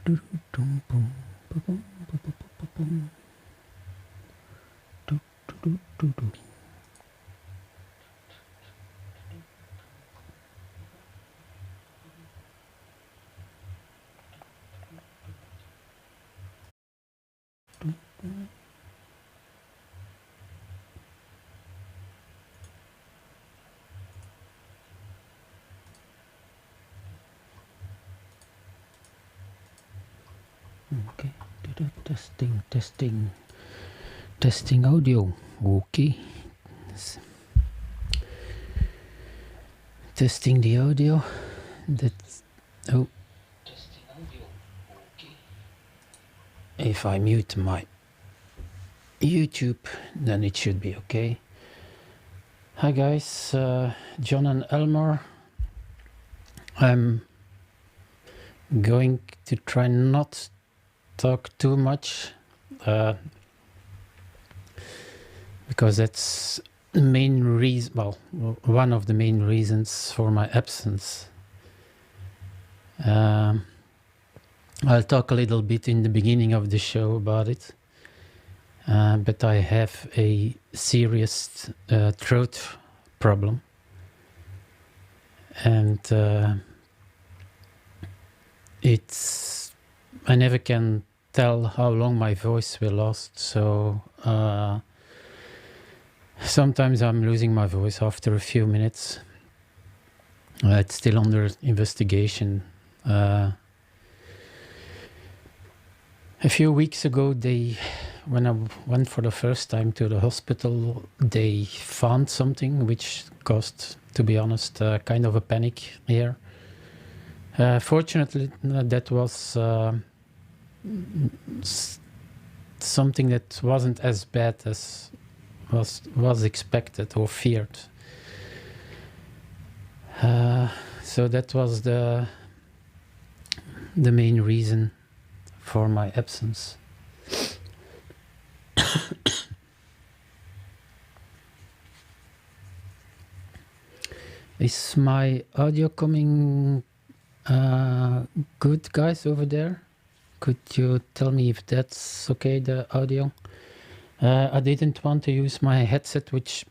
Okay, testing audio. Okay, testing the audio. That's testing audio. Okay. If I mute my YouTube, then it should be okay. Hi guys, John and Elmore. I'm going to try not talk too much because that's the main reason, well, one of the main reasons for my absence. I'll talk a little bit in the beginning of the show about it, but I have a serious throat problem, and I never can tell how long my voice will last, so sometimes I'm losing my voice after a few minutes. It's still under investigation. A few weeks ago, when I went for the first time to the hospital, they found something which caused, to be honest, kind of a panic here. Fortunately, that was something that wasn't as bad as was expected or feared. So that was the main reason for my absence. Is my audio coming good, guys, over there? Could you tell me if that's okay, the audio? I didn't want to use my headset, which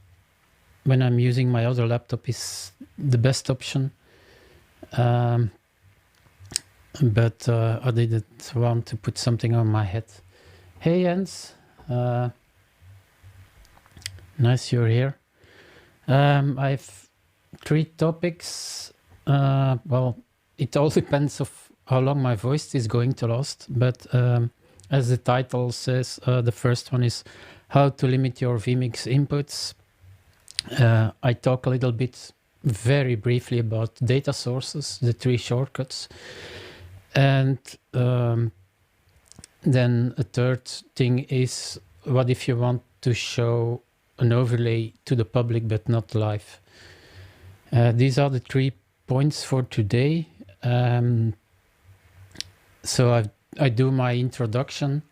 when I'm using my other laptop is the best option. But I didn't want to put something on my head. Hey Jens, nice you're here. I have 3 topics. Well, it all depends of how long my voice is going to last, but as the title says, the first one is how to limit your vMix inputs. I talk a little bit, very briefly, about data sources, the 3 shortcuts. And then a third thing is, what if you want to show an overlay to the public but not live? These are the 3 points for today. So I do my introduction,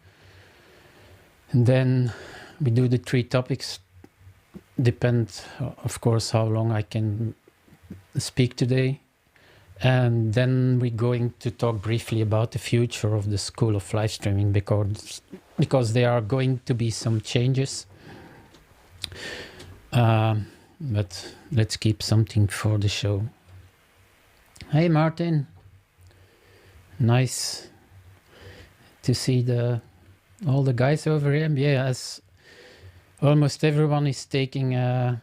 and then we do the 3 topics. Depends, of course, how long I can speak today. And then we're going to talk briefly about the future of the School of Live Streaming, because there are going to be some changes. But let's keep something for the show. Hey Martin, nice to see all the guys over here. Yeah, as almost everyone is taking a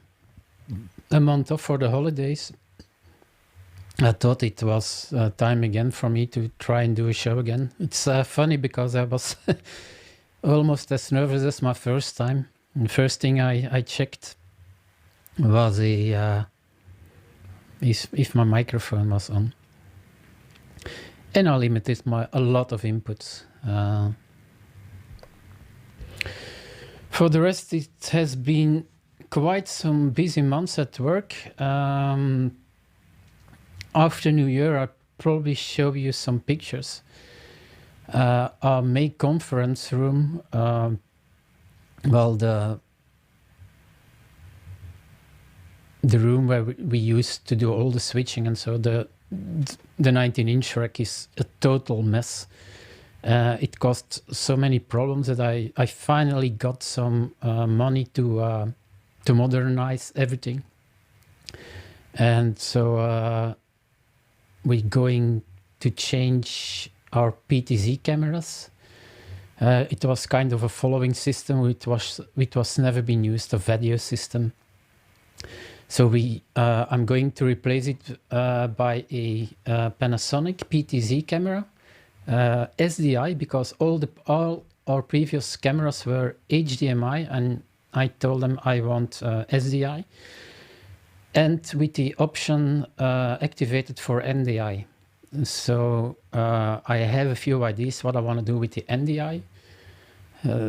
month off for the holidays, I thought it was time again for me to try and do a show again. It's funny because I was almost as nervous as my first time. The first thing I checked was if my microphone was on. And I limited a lot of inputs. For the rest, it has been quite some busy months at work. After New Year, I'll probably show you some pictures. Our main conference room, well, the room where we used to do all the switching, and so the 19-inch rack is a total mess. It caused so many problems that I finally got some money to modernize everything. And so we're going to change our PTZ cameras. It was kind of a following system, which was never been used, a video system. So I'm going to replace it by a Panasonic PTZ camera, SDI, because all our previous cameras were HDMI, and I told them I want SDI, and with the option activated for NDI. So I have a few ideas what I want to do with the NDI.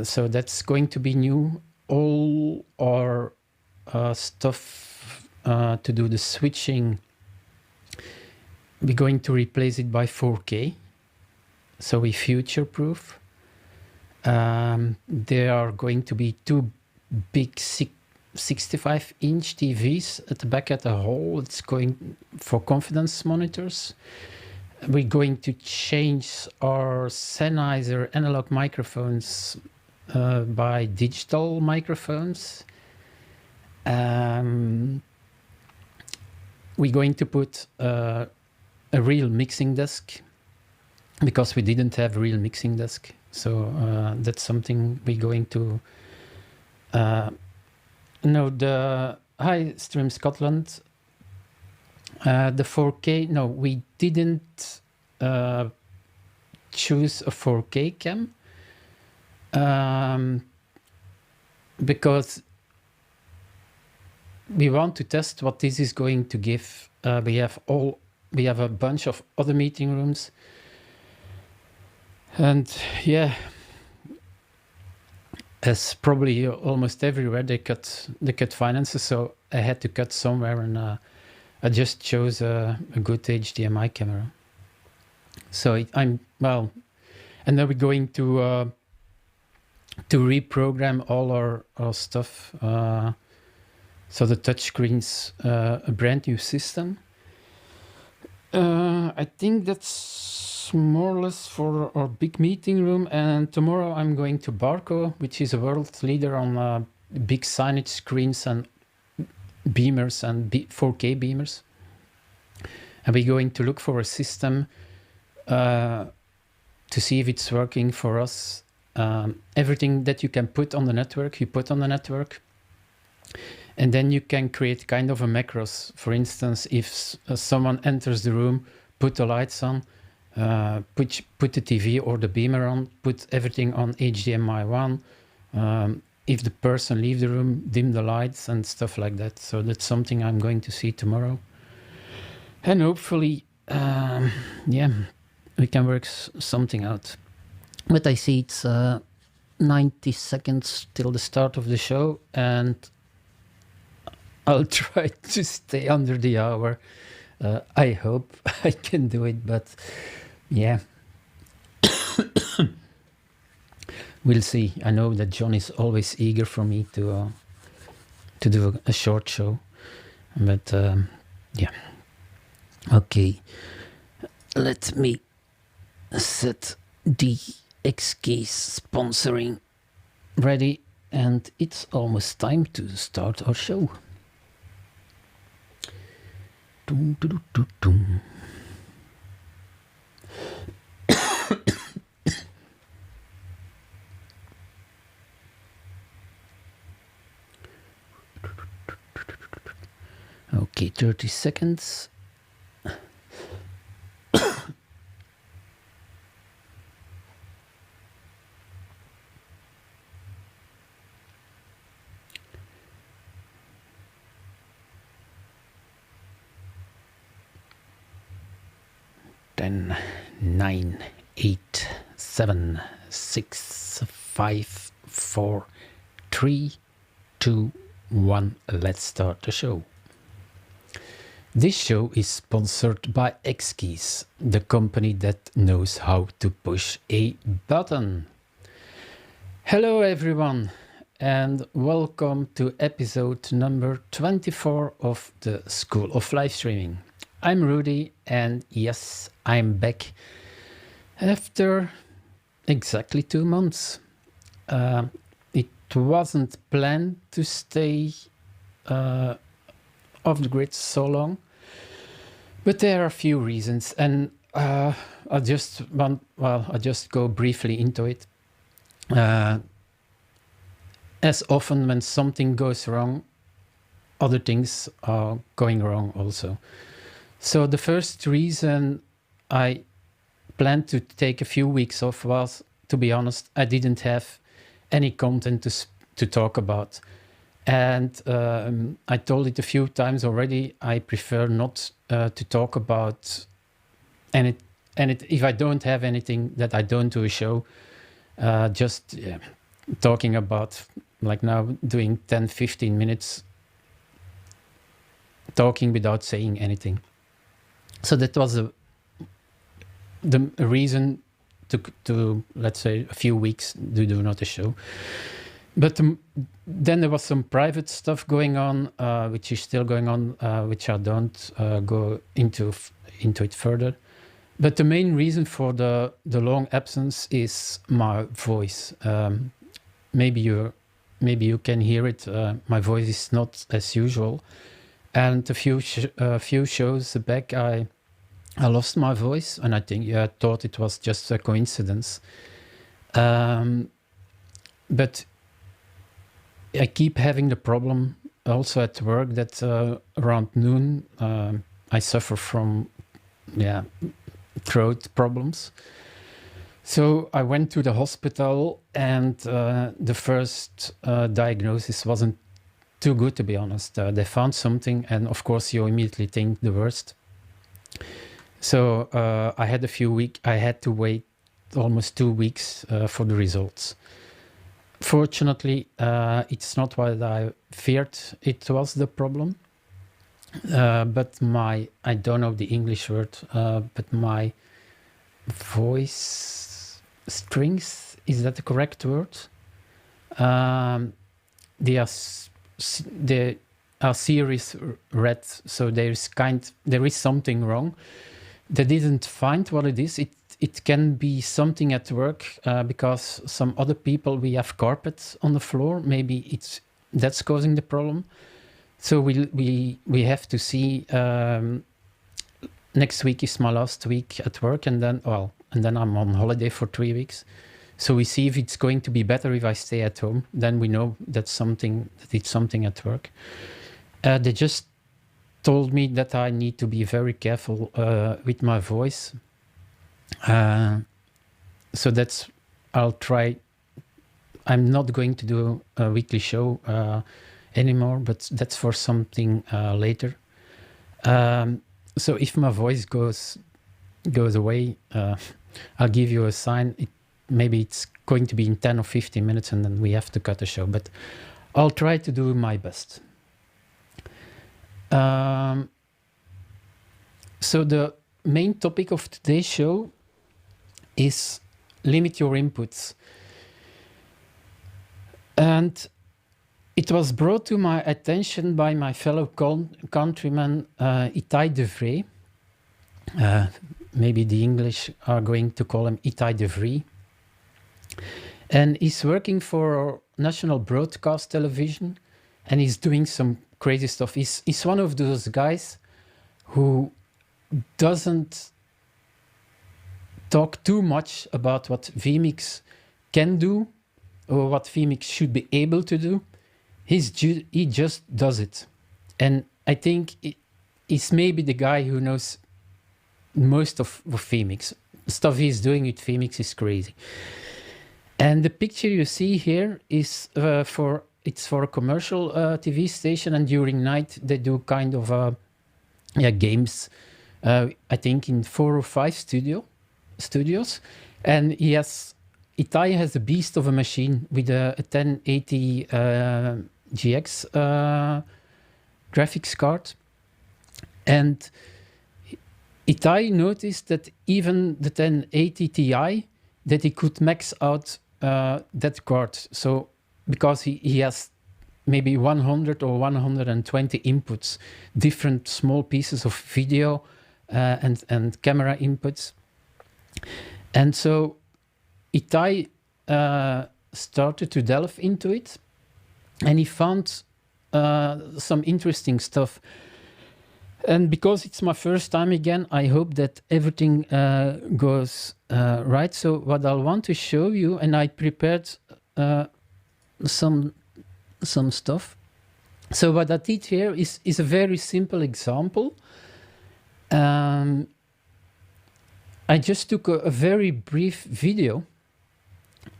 So that's going to be new. All our stuff to do the switching, we're going to replace it by 4K. So we future-proof. There are going to be two big 65-inch TVs at the back at the hall. It's going for confidence monitors. We're going to change our Sennheiser analog microphones by digital microphones. We're going to put a real mixing desk, because we didn't have a real mixing desk. So that's something we're going to... No, the Stream Scotland, the 4K, no, we didn't choose a 4K cam because we want to test what this is going to give. We have a bunch of other meeting rooms, and yeah, as probably almost everywhere, they cut finances, so I had to cut somewhere, and I just chose a good HDMI camera. So and then we're going to reprogram all our stuff. So the touchscreen's a brand new system. I think that's more or less for our big meeting room. And tomorrow I'm going to Barco, which is a world leader on big signage screens and beamers and 4K beamers. And we're going to look for a system to see if it's working for us. Everything that you can put on the network, you put on the network. And then you can create kind of a macros. For instance, if someone enters the room, put the lights on, put the TV or the beamer on, put everything on HDMI 1. If the person leaves the room, dim the lights and stuff like that. So that's something I'm going to see tomorrow. And hopefully, yeah, we can work something out. But I see it's 90 seconds till the start of the show, and I'll try to stay under the hour. I hope I can do it, but yeah. We'll see. I know that John is always eager for me to do a short show, but yeah. Okay, let me set the X keys sponsoring ready, and it's almost time to start our show. Dum, dum, dum, dum. Okay, 30 seconds. Ten, 9, 8, 7, 6, 5, 4, 3, 2, 1. Let's start the show. This show is sponsored by X-Keys, the company that knows how to push a button. Hello everyone, and welcome to episode number 24 of the School of Live Streaming. I'm Rudy, and yes, I'm back after exactly 2 months. It wasn't planned to stay off the grid so long, but there are a few reasons, and I'll just go briefly into it. As often when something goes wrong, other things are going wrong also. So the first reason I planned to take a few weeks off was, to be honest, I didn't have any content to talk about. And I told it a few times already, I prefer not to talk about if I don't have anything that I don't do a show, talking about, like now, doing 10-15 minutes talking without saying anything. So that was the reason to let's say a few weeks to do not a show. But then there was some private stuff going on, which is still going on, which I don't go into it further. But the main reason for the long absence is my voice. Maybe you can hear it. My voice is not as usual. And a few shows back, I lost my voice, and I thought it was just a coincidence. But I keep having the problem also at work that around noon I suffer from throat problems. So I went to the hospital, and the first diagnosis wasn't too good, to be honest. They found something, and of course you immediately think the worst. So I had to wait almost 2 weeks for the results. Fortunately, it's not what I feared it was the problem. But I don't know the English word, but my voice strings, is that the correct word? They are series red, so there is something wrong. They didn't find what it is. It can be something at work, because some other people, we have carpets on the floor. Maybe that's causing the problem. So we have to see. Next week is my last week at work, and then I'm on holiday for 3 weeks. So we see if it's going to be better if I stay at home. Then we know that it's something at work. They just told me that I need to be very careful with my voice. So I'll try. I'm not going to do a weekly show anymore, but that's for something later. So if my voice goes away, I'll give you a sign. Maybe it's going to be in 10 or 15 minutes, and then we have to cut the show. But I'll try to do my best. So the main topic of today's show is limit your inputs. And it was brought to my attention by my fellow countryman, Itai de Vrij. Maybe the English are going to call him Itai de Vrij. And he's working for national broadcast television, and he's doing some crazy stuff. He's one of those guys who doesn't talk too much about what vMix can do or what vMix should be able to do. He just does it. And I think he's maybe the guy who knows most of vMix. Stuff he's doing with vMix is crazy. And the picture you see here is for a commercial TV station, and during night they do kind of games. I think in 4 or 5 studios, and Itai has a beast of a machine with a 1080 GX graphics card, and Itai noticed that even the 1080 Ti, that he could max out that card. So because he has maybe 100 or 120 inputs, different small pieces of video and camera inputs. And so Itai started to delve into it, and he found some interesting stuff. And because it's my first time again, I hope that everything goes right. So what I'll want to show you, and I prepared some stuff. So what I did here is a very simple example. I just took a very brief video,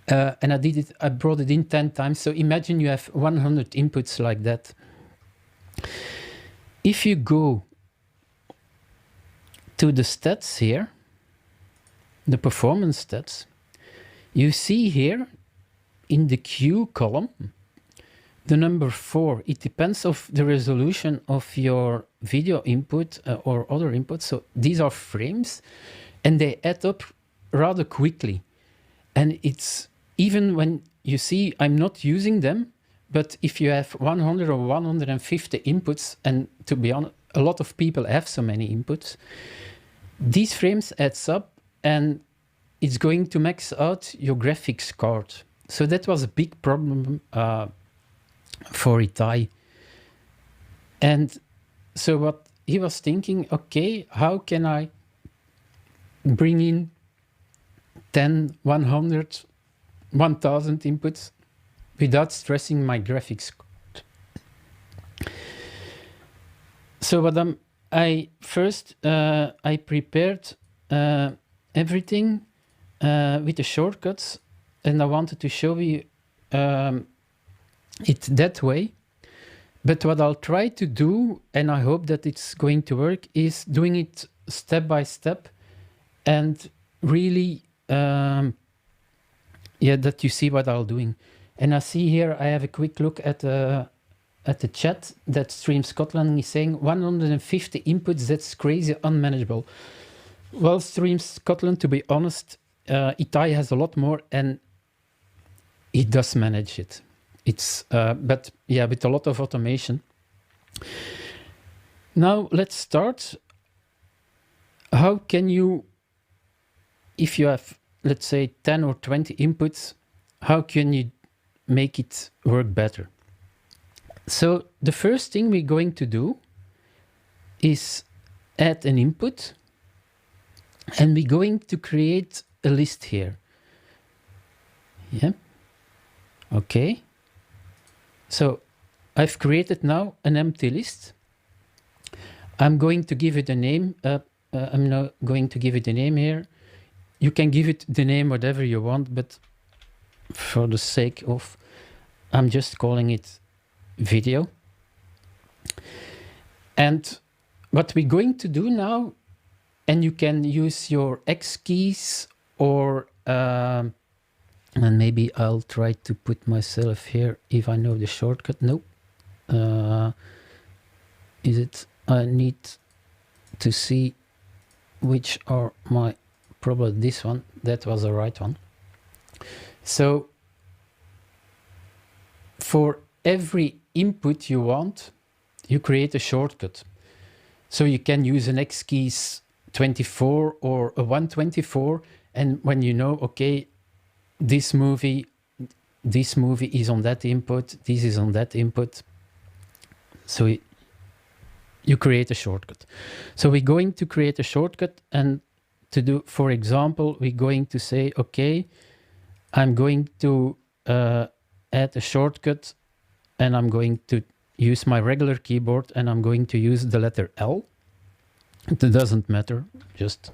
and I brought it in 10 times. So imagine you have 100 inputs like that. If you go to the stats here, the performance stats, you see here in the Q column, the number 4, it depends of the resolution of your video input or other inputs. So these are frames, and they add up rather quickly. And it's even when you see I'm not using them, but if you have 100 or 150 inputs, and to be honest, a lot of people have so many inputs, these frames adds up, and it's going to max out your graphics card. So that was a big problem for Itai. And so what he was thinking, okay, how can I bring in 10, 100, 1000 inputs without stressing my graphics card? So what I prepared everything with the shortcuts, and I wanted to show you it that way. But what I'll try to do, and I hope that it's going to work, is doing it step by step, and really, that you see what I'm doing. And I see here, I have a quick look at the chat that Stream Scotland is saying 150 inputs, that's crazy, unmanageable. Well, Stream Scotland, to be honest, Itai has a lot more, and it does manage it. It's, but yeah, with a lot of automation. Now let's start. How can you, if you have, let's say 10 or 20 inputs, how can you make it work better? So the first thing we're going to do is add an input, and we're going to create a list here. Yeah. Okay. So I've created now an empty list. I'm going to give it a name. I'm now going to give it a name here. You can give it the name whatever you want, but for the sake of, I'm just calling it video. And what we're going to do now, and you can use your X keys, or and maybe I'll try to put myself here if I know the shortcut. Nope. Is it? I need to see which are my, probably this one. That was the right one. So for every input you want, you create a shortcut. So you can use an X keys 24 or a 124, and when you know, okay, this movie is on that input, this is on that input, so you create a shortcut. So we're going to create a shortcut, and to do, for example, we're going to say, okay, I'm going to add a shortcut, and I'm going to use my regular keyboard, and I'm going to use the letter L. It doesn't matter, just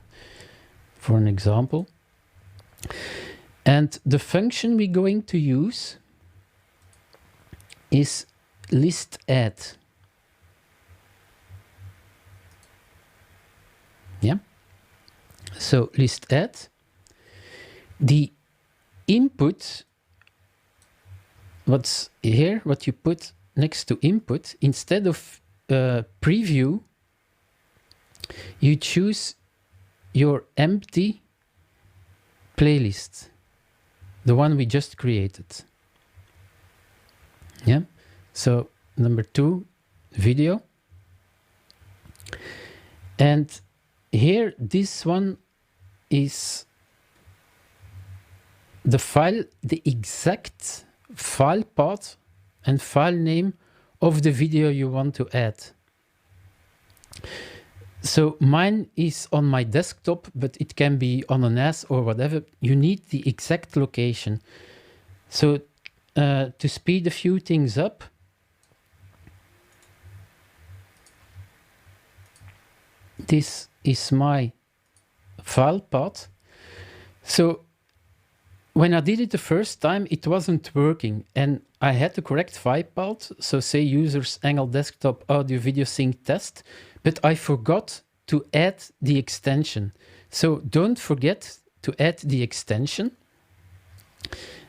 for an example. And the function we're going to use is list add. Yeah. So list add. The input, what's here, what you put next to input, instead of preview, you choose your empty playlist, the one we just created. Yeah. So number 2, video. And here, this one is the exact file path and file name of the video you want to add. So mine is on my desktop, but it can be on a NAS or whatever. You need the exact location. So to speed a few things up, this is my file path. So when I did it the first time, it wasn't working and I had the correct file path. So say users angle desktop audio video sync test, but I forgot to add the extension. So don't forget to add the extension.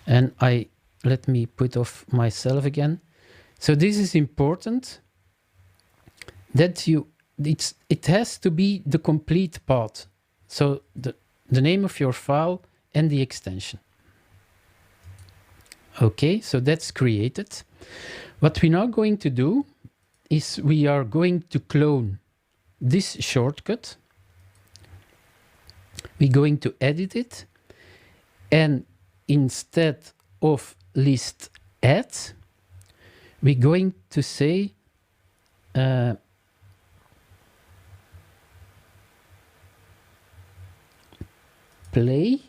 And let me put off myself again. So this is important that it has to be the complete path. So the name of your file and the extension. Okay, so that's created. What we're now going to do is we are going to clone this shortcut. We're going to edit it. And instead of list add, we're going to say play.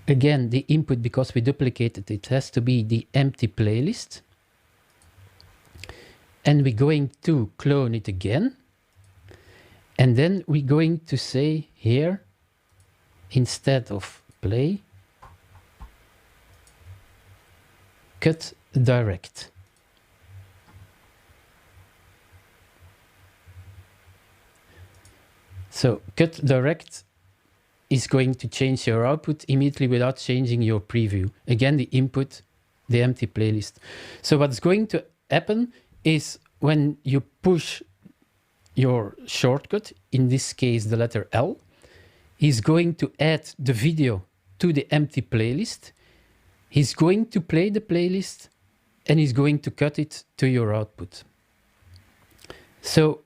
Again, the input, because we duplicated it, has to be the empty playlist. And we're going to clone it again. And then we're going to say here, instead of play, cut direct. So cut direct is going to change your output immediately without changing your preview. Again, the input, the empty playlist. So what's going to happen is when you push your shortcut, in this case the letter L, he's going to add the video to the empty playlist. He's going to play the playlist and he's going to cut it to your output. So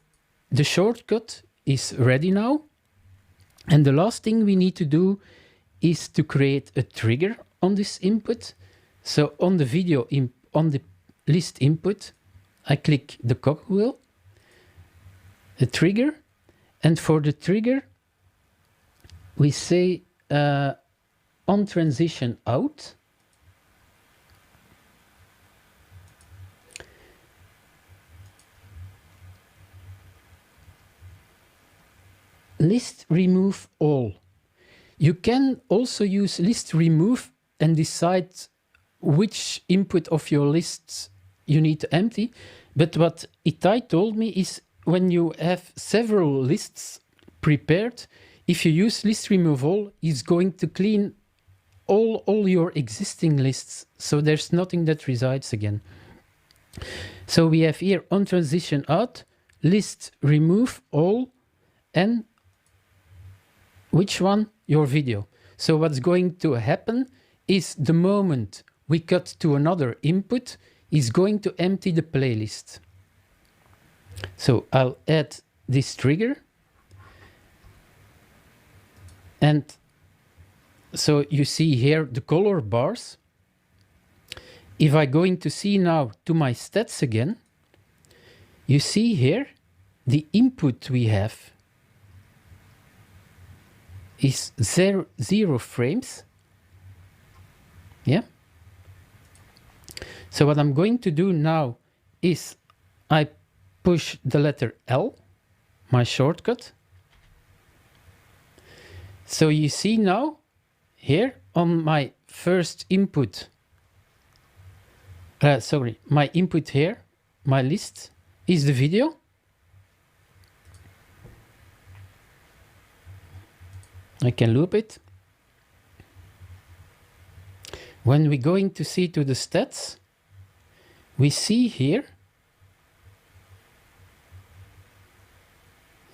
the shortcut is ready now. And the last thing we need to do is to create a trigger on this input. So on the video, on the list input, I click the cogwheel, a trigger. And for the trigger, we say on transition out. List remove all. You can also use list remove and decide which input of your lists you need to empty. But what Itai told me is when you have several lists prepared, if you use list remove all, it's going to clean all your existing lists. So there's nothing that resides again. So we have here on transition out, list remove all, and which one? Your video. So what's going to happen is the moment we cut to another input is going to empty the playlist. So I'll add this trigger. And so you see here the color bars. If I'm going to see now to my stats again, you see here the input we have is 0 frames. Yeah. So what I'm going to do now is I push the letter L, my shortcut. So you see now here on my first input, my input here, my list is the video. I can loop it. When we're going to see to the stats, we see here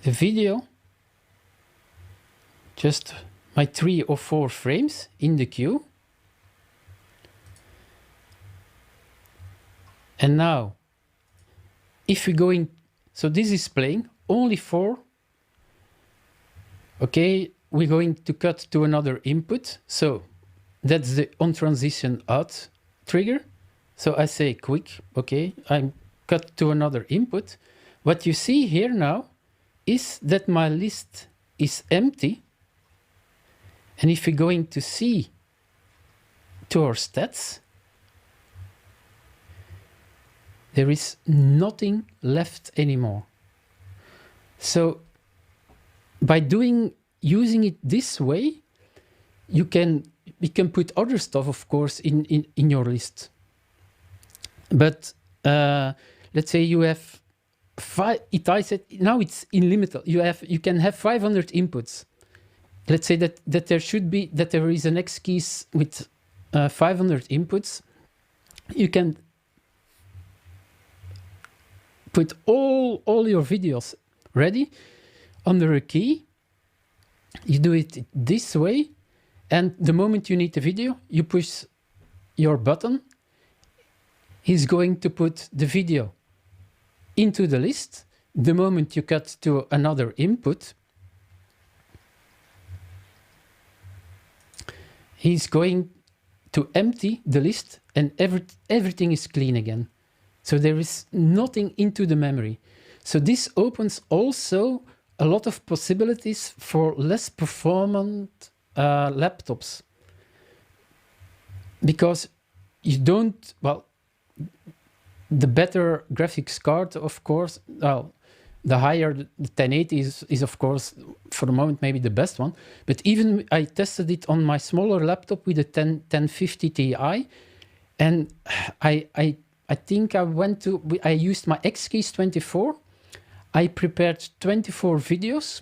the video, just my 3 or 4 frames in the queue. And now, if we're going, so this is playing only for, okay, we're going to cut to another input. So that's the on transition out trigger. So I say quick, okay, I'm cut to another input. What you see here now is that my list is empty. And if we're going to see to our stats, there is nothing left anymore. So by using it this way, we can put other stuff, of course, in your list. But let's say you have now it's unlimited. You can have 500 inputs. Let's say that there is an X keys with 500 inputs. You can put all your videos ready under a key. You do it this way, and the moment you need the video, you push your button. He's going to put the video into the list. The moment you cut to another input, he's going to empty the list, and everything is clean again. So there is nothing into the memory. So this opens also a lot of possibilities for less performant laptops. Because you don't, well, the better graphics card, of course, well, the higher the 1080 is of course, for the moment, maybe the best one. But even I tested it on my smaller laptop with a 1050 Ti, and I think I used my X-Keys 24. I prepared 24 videos.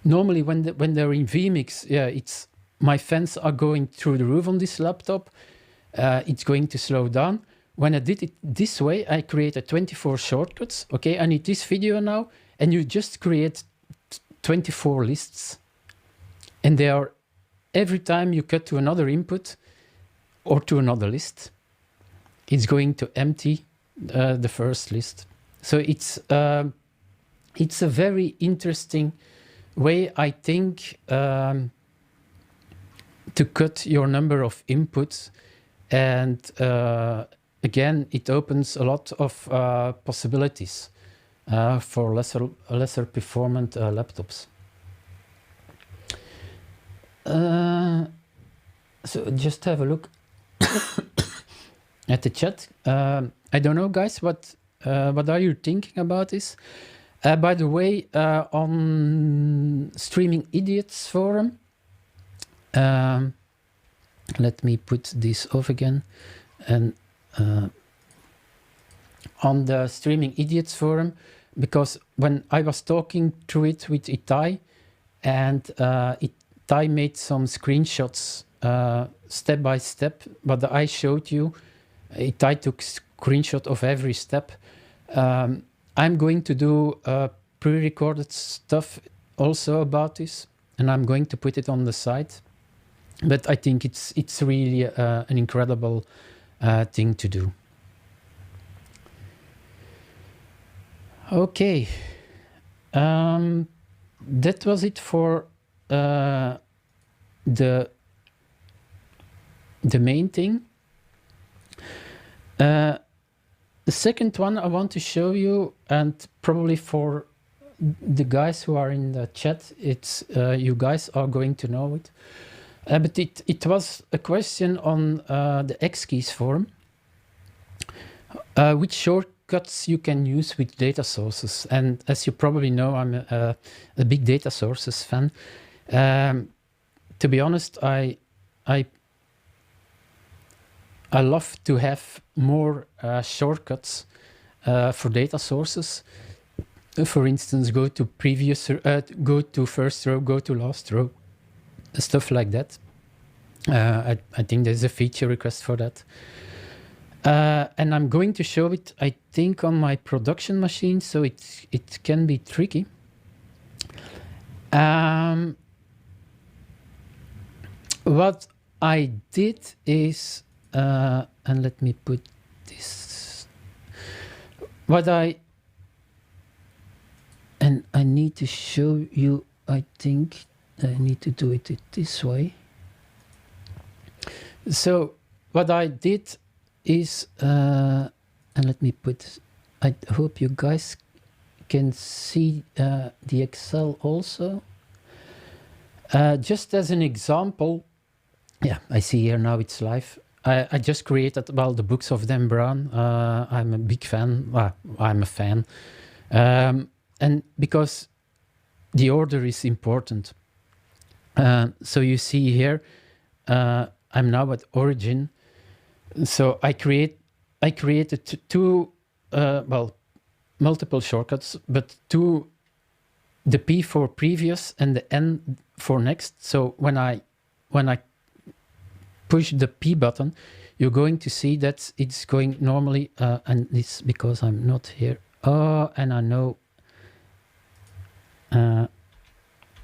Normally when they're in vMix, yeah, my fans are going through the roof on this laptop. It's going to slow down. When I did it this way, I created 24 shortcuts. Okay, I need this video now, and you just create 24 lists. And they are, every time you cut to another input or to another list, it's going to empty the first list. So it's a very interesting way, I think, to cut your number of inputs. And again, it opens a lot of possibilities for lesser performant laptops. So just have a look at the chat. I don't know, guys, what are you thinking about this? By the way, on Streaming Idiots forum, let me put this off again. And on the Streaming Idiots forum, because when I was talking through it with Itai, and Itai made some screenshots step by step, but I showed you, Itai took screenshot of every step. I'm going to do pre-recorded stuff also about this, and I'm going to put it on the site. But I think it's really an incredible thing to do. Okay, that was it for the main thing. The second one I want to show you, and probably for the guys who are in the chat, it's you guys are going to know it. But it was a question on the X-Keys forum. Which shortcuts you can use with data sources. And as you probably know, I'm a big data sources fan. To be honest, I love to have more shortcuts for data sources. For instance, go to first row, go to last row, stuff like that. I think there's a feature request for that. And I'm going to show it, I think, on my production machine, so it can be tricky. What I did is, and let me put this, and I need to show you, I think, I need to do it this way. So what I did is, and let me put, I hope you guys can see the Excel also. Just as an example, yeah, I see here now it's live. I just created, well, the books of Dan Brown. I'm a big fan. Well, I'm a fan. And because the order is important. So you see here, I'm now at origin. So I created two, well, multiple shortcuts, but two, the P for previous and the N for next. So when I push the P button, you're going to see that it's going normally, and it's because I'm not here. Oh, and I know.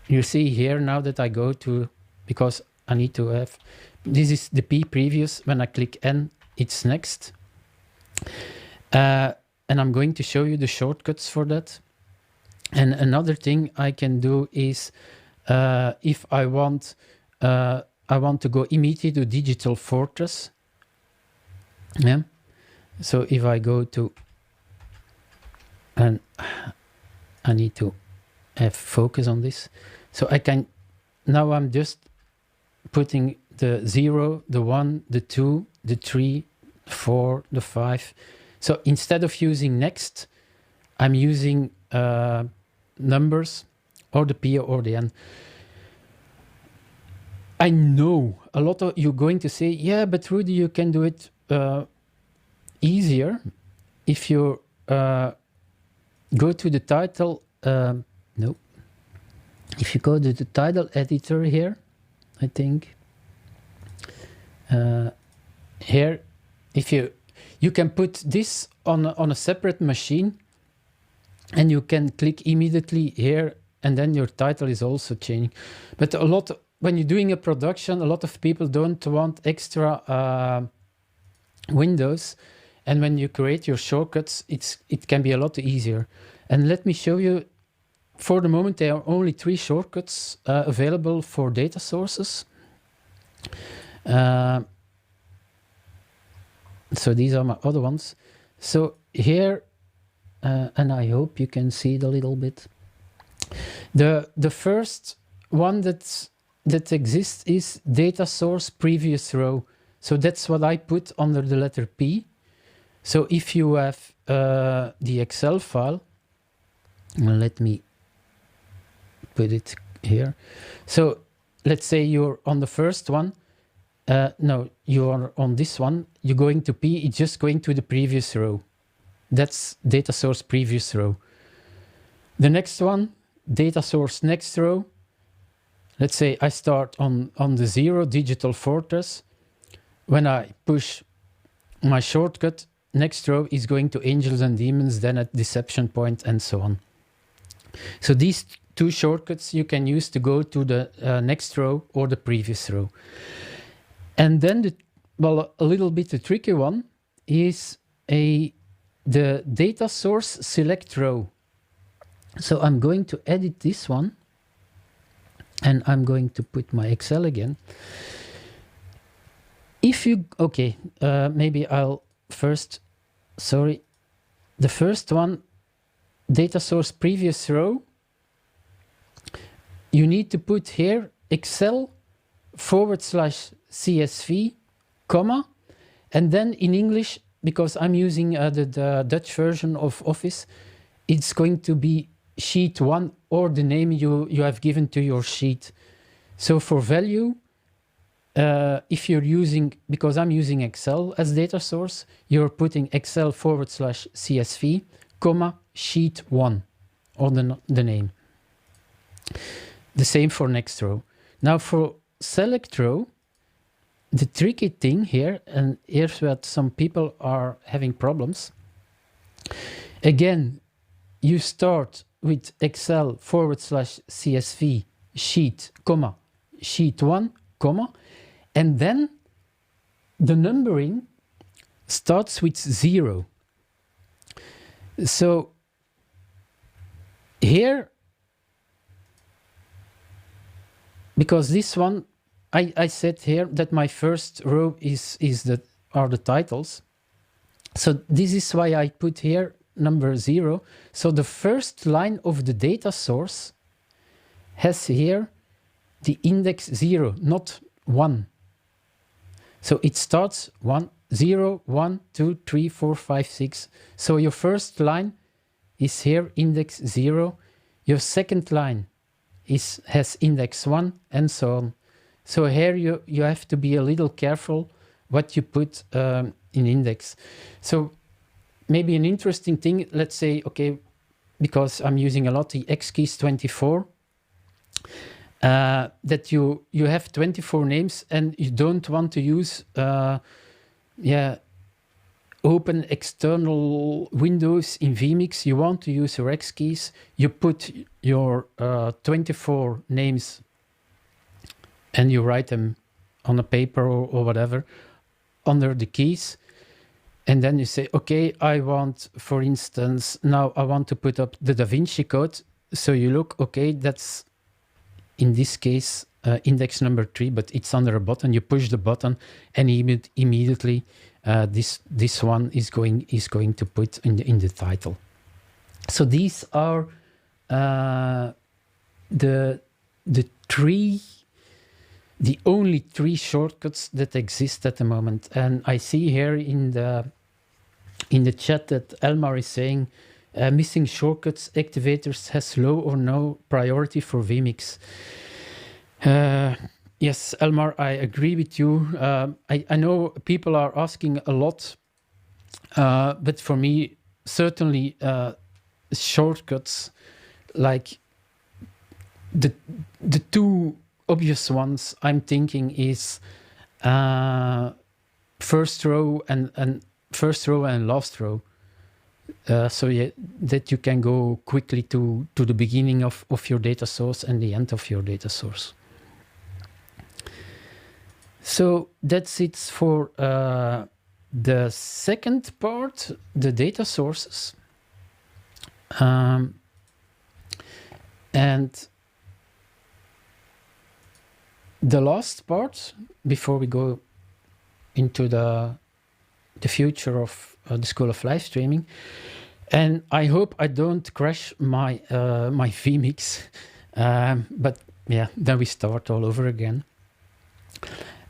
You see here now that I go to, because I need to have, this is the P previous. When I click N, it's next. And I'm going to show you the shortcuts for that. And another thing I can do is, if I want to go immediately to Digital Fortress. Yeah. So if I go to, and I need to have focus on this. So I can, now I'm just putting the 0, the 1, the 2, the 3, 4, the 5. So instead of using next, I'm using numbers or the P or the N. I know a lot of you going to say, yeah, but Rudy, you can do it easier if you go to the title. No. If you go to the title editor here, I think here, if you can put this on a separate machine, and you can click immediately here, and then your title is also changing. But a lot, when you're doing a production, a lot of people don't want extra windows, and when you create your shortcuts, it can be a lot easier. And let me show you. For the moment, there are only 3 shortcuts available for data sources. So these are my other ones. So here, and I hope you can see it a little bit. The first one that exists is DataSourcePreviousRow. So that's what I put under the letter P. So if you have the Excel file, let me put it here. So let's say you're on the first one. No, you're on this one. You're going to P, it's just going to the previous row. That's DataSourcePreviousRow. The next one, DataSourceNextRow. Let's say I start on the 0, Digital Fortress. When I push my shortcut, next row is going to Angels and Demons, then at Deception Point, and so on. So these 2 shortcuts you can use to go to the next row or the previous row. And then, a little bit the tricky one is the DataSourceSelectRow. So I'm going to edit this one, and I'm going to put my Excel again. If you, okay, maybe I'll first, sorry, the first one, DataSourcePreviousRow, you need to put here Excel/CSV, comma, and then in English, because I'm using the Dutch version of Office, it's going to be sheet 1 or the name you have given to your sheet. So for value, if you're using, because I'm using Excel as data source, you're putting Excel/CSV, comma, sheet 1, or the name. The same for next row. Now for select row, the tricky thing here, and here's where some people are having problems. Again, you start with Excel/CSV, sheet, comma, sheet 1, comma, and then the numbering starts with 0. So here, because this one, I said here that my first row are the titles. So this is why I put here number 0. So the first line of the data source has here the index 0, not 1. So it starts 1, 0, 1, 2, 3, 4, 5, 6. So your first line is here index 0. Your second line has index 1 and so on. So here you have to be a little careful what you put in index. So maybe an interesting thing, let's say, okay, because I'm using a lot the X keys 24, that you have 24 names and you don't want to use open external windows in vMix. You want to use your X keys. You put your 24 names and you write them on a paper or whatever under the keys. And then you say, okay, I want, for instance, now I want to put up the Da Vinci Code. So you look, okay, that's in this case index number 3, but it's under a button. You push the button and immediately this one is going to put in the title. So these are the only 3 shortcuts that exist at the moment. And I see here in the chat that Elmar is saying missing shortcuts activators has low or no priority for vMix. Yes, Elmar, I agree with you. I know people are asking a lot, but for me, certainly shortcuts, like the 2 obvious ones I'm thinking is first row and last row. So that you can go quickly to the beginning of your data source and the end of your data source. So that's it for the second part, the data sources. And the last part, before we go into the future of the School of Live Streaming, and I hope I don't crash my my vMix, but yeah, then we start all over again.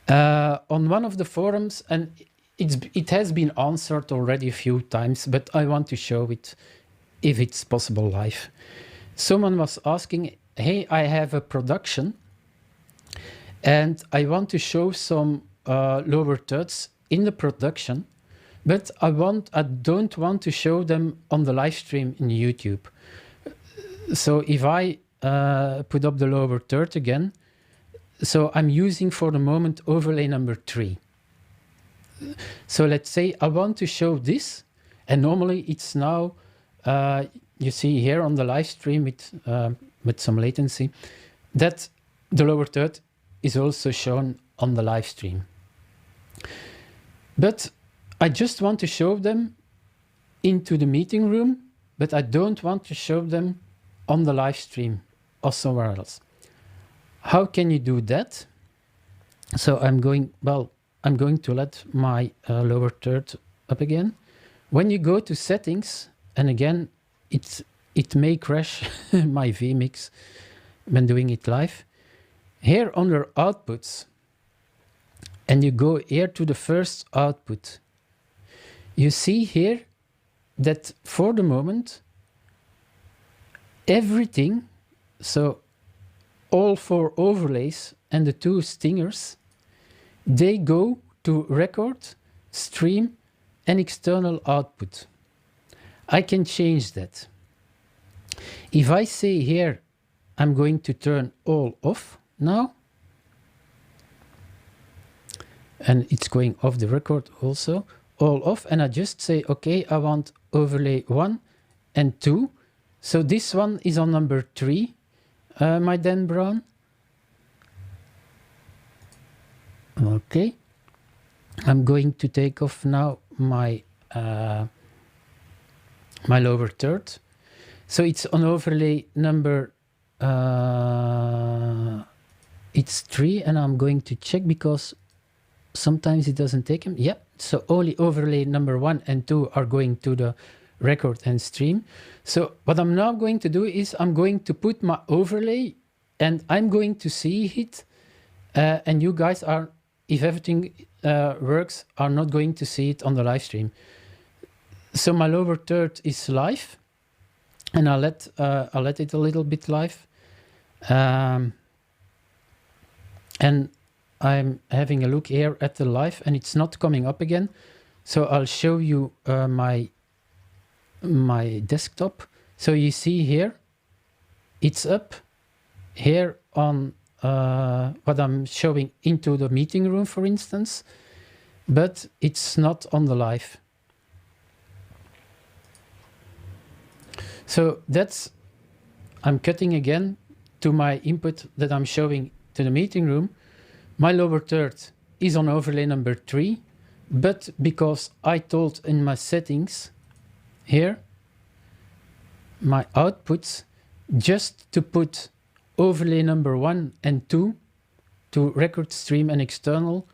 On one of the forums, and it has been answered already a few times, but I want to show it if it's possible live. Someone was asking, hey, I have a production and I want to show some lower thirds in the production, but I don't want to show them on the live stream in YouTube. So if I put up the lower third again, so I'm using for the moment overlay number 3. So let's say I want to show this, and normally it's now, you see here on the live stream with some latency, that the lower third is also shown on the live stream. But I just want to show them into the meeting room, but I don't want to show them on the live stream or somewhere else. How can you do that? So I'm going to let my lower third up again. When you go to settings, and again, it may crash my vMix when doing it live. Here under outputs, and you go here to the first output, you see here that for the moment, everything, so all 4 overlays and the 2 stingers, they go to record, stream, and external output. I can change that. If I say here, I'm going to turn all off now, and it's going off the record also, all off, and I just say, okay, I want overlay 1 and 2. So this one is on number 3, my Dan Brown. Okay, I'm going to take off now my my lower third. So it's on overlay number it's 3, and I'm going to check because sometimes it doesn't take them. Yep, so only overlay number 1 and 2 are going to the record and stream. So what I'm now going to do is I'm going to put my overlay and I'm going to see it. And you guys are, if everything works, are not going to see it on the live stream. So my lower third is live, and I'll let it a little bit live. And I'm having a look here at the live, and it's not coming up again. So I'll show you my desktop. So you see here, it's up here on what I'm showing into the meeting room, for instance, but it's not on the live. So that's, I'm cutting again to my input that I'm showing to the meeting room. My lower third is on overlay number 3, but because I told in my settings here, my outputs, just to put overlay number 1 and 2 to record, stream, and external,